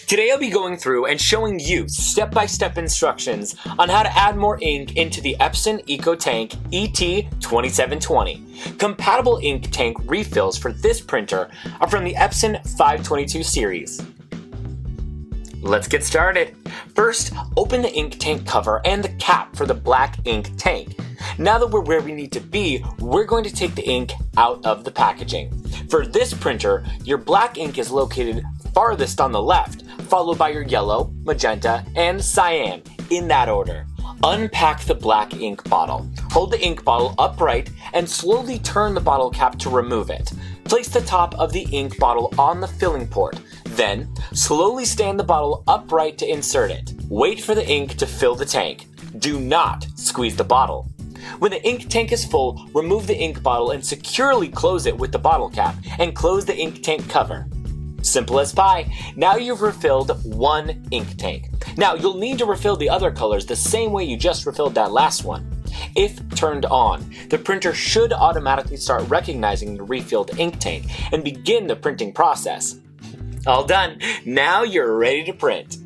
Today I'll be going through and showing you step-by-step instructions on how to add more ink into the Epson EcoTank ET-2720. Compatible ink tank refills for this printer are from the Epson 522 series. Let's get started. First, open the ink tank cover and the cap for the black ink tank. Now that we're where we need to be, we're going to take the ink out of the packaging. For this printer, your black ink is located farthest on the left, followed by your yellow, magenta, and cyan, in that order. Unpack the black ink bottle. Hold the ink bottle upright and slowly turn the bottle cap to remove it. Place the top of the ink bottle on the filling port. Then, slowly stand the bottle upright to insert it. Wait for the ink to fill the tank. Do not squeeze the bottle. When the ink tank is full, remove the ink bottle and securely close it with the bottle cap and close the ink tank cover. Simple as pie. Now you've refilled one ink tank. Now you'll need to refill the other colors the same way you just refilled that last one. If turned on, the printer should automatically start recognizing the refilled ink tank and begin the printing process. All done. Now you're ready to print.